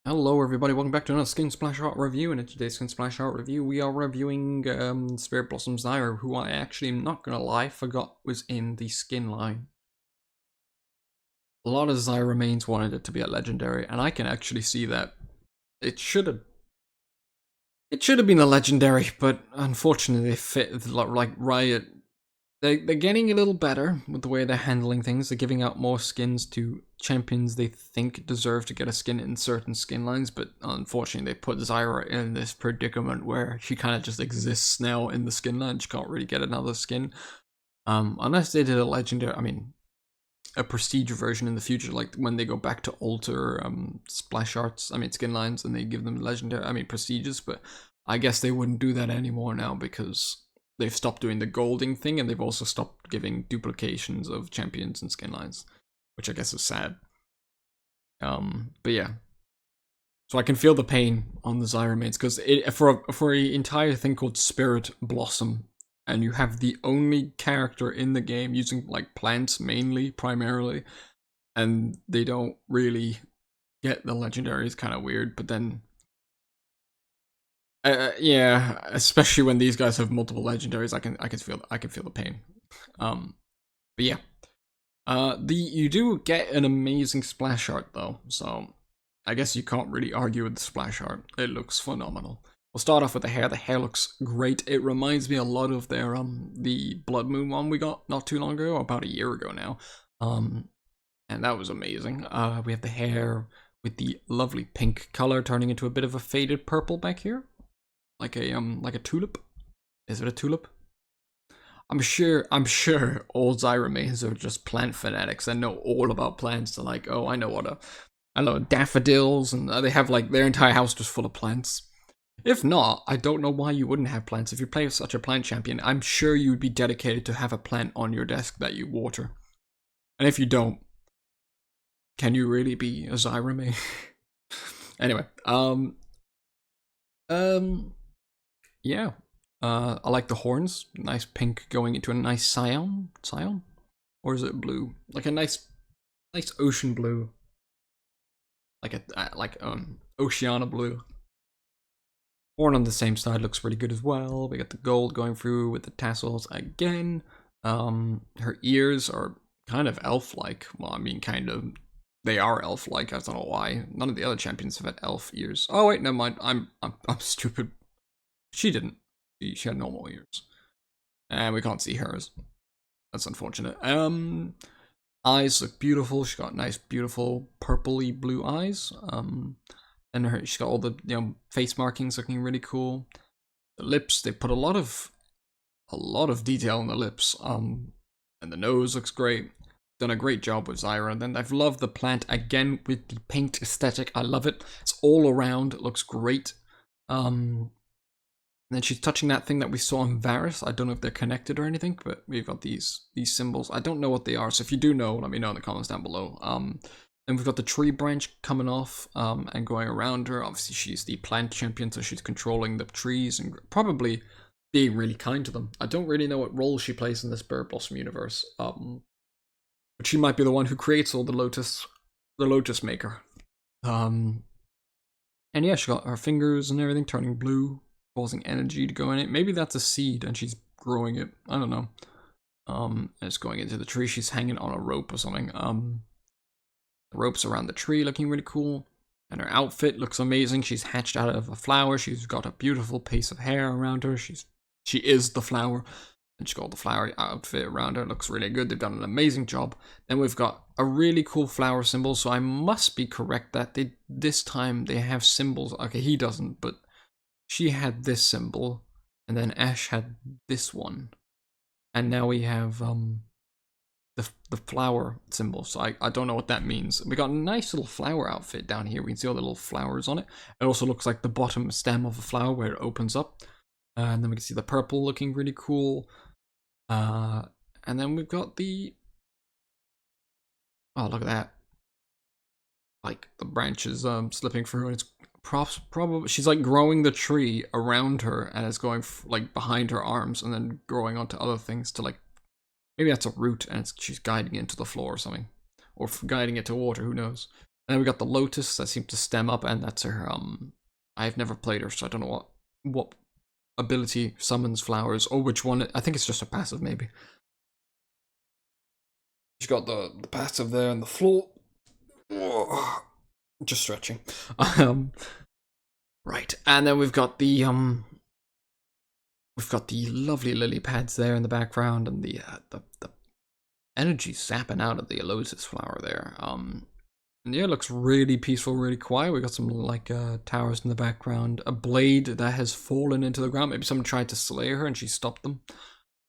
Hello everybody, welcome back to another Skin Splash Art review, and in today's Skin Splash Art review we are reviewing Spirit Blossom Zyra, who I actually am not gonna lie, forgot was in the skin line. A lot of Zyra mains wanted it to be a legendary, and I can actually see that. It should have been a legendary, but unfortunately they fit, like Riot. They're getting a little better with the way they're handling things. They're giving out more skins to champions they think deserve to get a skin in certain skin lines, but unfortunately they put Zyra in this predicament where she kind of just exists now in the skin line. She can't really get another skin. Unless they did a legendary, a prestige version in the future, like when they go back to alter splash arts, skin lines, and they give them legendary, prestiges, but I guess they wouldn't do that anymore now because they've stopped doing the golding thing, and they've also stopped giving duplications of champions and skin lines, which I guess is sad. But yeah. So I can feel the pain on the Zyra mains, because for an entire thing called Spirit Blossom, and you have the only character in the game using like plants mainly, primarily, and they don't really get the legendary is kind of weird. But then yeah, especially when these guys have multiple legendaries, I can feel the pain. But yeah, you do get an amazing splash art though, so I guess you can't really argue with the splash art. It looks phenomenal. We'll start off with the hair. The hair looks great. It reminds me a lot of their the Blood Moon one we got not too long ago, about a year ago now. And that was amazing. We have the hair with the lovely pink color turning into a bit of a faded purple back here, like a tulip. Is it a tulip? I'm sure all Zyra mains are just plant fanatics and know all about plants. They're like, oh, I know daffodils, and they have like their entire house just full of plants. If not, I don't know why you wouldn't have plants. If you play with such a plant champion, I'm sure you'd be dedicated to have a plant on your desk that you water. And if you don't, can you really be a Zyra main? Anyway, yeah. I like the horns. Nice pink going into a nice cyan. Cyan? Or is it blue? Like a nice ocean blue. Like Oceana blue. Horn on the same side looks really good as well. We got the gold going through with the tassels again. Her ears are kind of elf-like. Well, kind of. They are elf-like. I don't know why. None of the other champions have had elf ears. Oh wait, never mind. I'm stupid. She didn't. She had normal ears, and we can't see hers. That's unfortunate. Eyes look beautiful. She got nice, beautiful purpley blue eyes. And she's got all the face markings looking really cool. The lips, they put a lot of detail in the lips. And the nose looks great. Done a great job with Zyra. And then I've loved the plant again with the paint aesthetic. I love it. It's all around. It looks great. And then she's touching that thing that we saw in Varus. I don't know if they're connected or anything, but we've got these symbols. I don't know what they are, so if you do know, let me know in the comments down below. And we've got the tree branch coming off and going around her. Obviously, she's the plant champion, so she's controlling the trees and probably being really kind to them. I don't really know what role she plays in the Spirit Blossom universe, but she might be the one who creates all the lotus maker. And yeah, she got her fingers and everything turning blue, causing energy to go in it. Maybe that's a seed and she's growing it. I don't know. It's going into the tree. She's hanging on a rope or something. The ropes around the tree looking really cool. And her outfit looks amazing. She's hatched out of a flower. She's got a beautiful piece of hair around her. She is the flower. And she's got the flower outfit around her. Looks really good. They've done an amazing job. Then we've got a really cool flower symbol. So I must be correct that this time they have symbols. Okay, he doesn't, but she had this symbol. And then Ash had this one. And now we have the flower symbol, so I don't know what that means. We got a nice little flower outfit down here. We can see all the little flowers on it. It also looks like the bottom stem of a flower where it opens up. And then we can see the purple looking really cool. And then we've got the... Oh, look at that. Like, the branches slipping through, and it's probably... She's like growing the tree around her, and it's going like behind her arms, and then growing onto other things to like... Maybe that's a root, and she's guiding it into the floor or something. Or guiding it to water, who knows. And then we got the Lotus that seems to stem up, and that's her, I've never played her, so I don't know what ability summons flowers, or which one. I think it's just a passive, maybe. She's got the passive there on the floor. Just stretching. Right, and then we've got the lovely lily pads there in the background, and the energy sapping out of the lotus flower there. And yeah, it looks really peaceful, really quiet. We got some like towers in the background. A blade that has fallen into the ground. Maybe someone tried to slay her and she stopped them.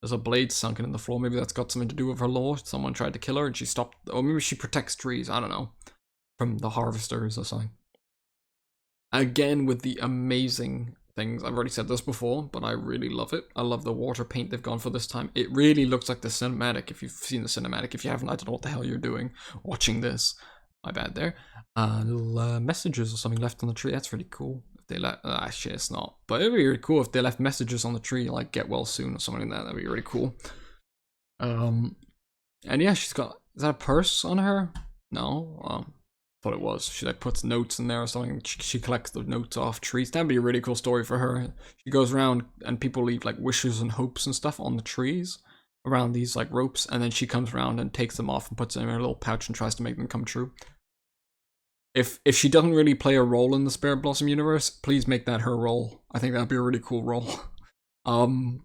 There's a blade sunken in the floor. Maybe that's got something to do with her lore. Someone tried to kill her and she stopped. Or maybe she protects trees. I don't know. From the harvesters or something. Again, with the amazing things. I've already said this before, but I really love it. I love the water paint they've gone for this time. It really looks like the cinematic. If you've seen the cinematic. If you haven't, I don't know what the hell you're doing watching this. My bad there. Little messages or something left on the tree. That's really cool. If they let, shit, it's not. But it'd be really cool if they left messages on the tree, like get well soon or something like that. That'd be really cool. And yeah, she's got, is that a purse on her? No. Thought it was. She like puts notes in there or something. She collects the notes off trees. That'd be a really cool story for her. She goes around and people leave like wishes and hopes and stuff on the trees around these like ropes, and then she comes around and takes them off and puts them in her little pouch and tries to make them come true. If she doesn't really play a role in the Spirit Blossom universe, please make that her role. I think that'd be a really cool role. And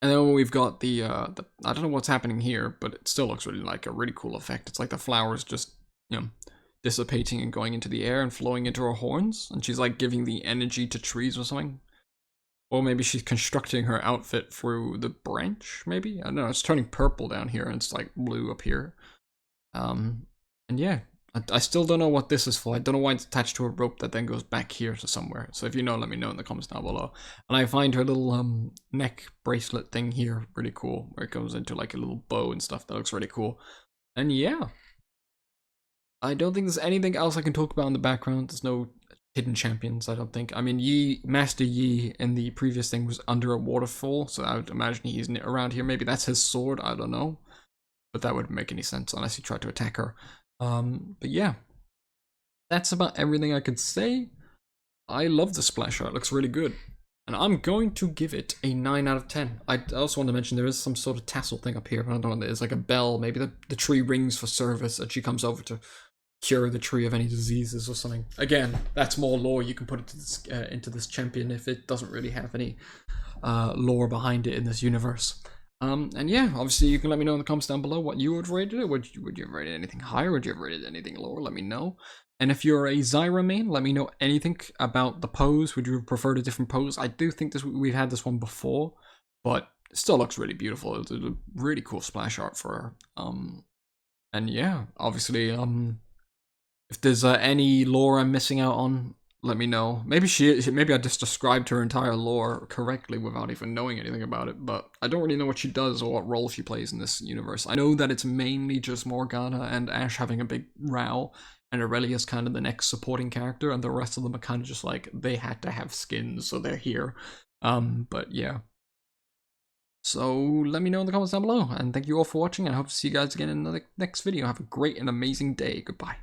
then we've got the I don't know what's happening here, but it still looks really like a really cool effect. It's like the flowers just, you know, dissipating and going into the air and flowing into her horns, and she's like giving the energy to trees or something. Or maybe she's constructing her outfit through the branch, maybe? I don't know, it's turning purple down here and it's like blue up here. And yeah, I still don't know what this is for. I don't know why it's attached to a rope that then goes back here to somewhere. So if you know, let me know in the comments down below. And I find her little neck bracelet thing here really cool, where it goes into like a little bow and stuff. That looks really cool. And yeah, I don't think there's anything else I can talk about in the background. There's no hidden champions, I don't think. I mean, Yi, Master Yi in the previous thing was under a waterfall, so I would imagine he's around here. Maybe that's his sword, I don't know. But that wouldn't make any sense unless he tried to attack her. But yeah, that's about everything I could say. I love the splash art, it looks really good. And I'm going to give it a 9 out of 10. I also want to mention there is some sort of tassel thing up here. I don't know what it is, like a bell. Maybe the tree rings for service and she comes over to cure the tree of any diseases or something. Again, that's more lore you can put into this champion if it doesn't really have any lore behind it in this universe. And yeah, obviously you can let me know in the comments down below what you would have rated it. Would you have rated anything higher? Would you have rated anything lower? Let me know. And if you're a Zyra main, let me know anything about the pose. Would you have preferred a different pose? I do think we've had this one before, but it still looks really beautiful. It's a really cool splash art for her. And yeah, obviously, if there's any lore I'm missing out on, let me know. Maybe I just described her entire lore correctly without even knowing anything about it, but I don't really know what she does or what role she plays in this universe. I know that it's mainly just Morgana and Ashe having a big row, and Aurelia's kind of the next supporting character, and the rest of them are kind of just like, they had to have skins, so they're here. But yeah. So let me know in the comments down below, and thank you all for watching, and I hope to see you guys again in the next video. Have a great and amazing day. Goodbye.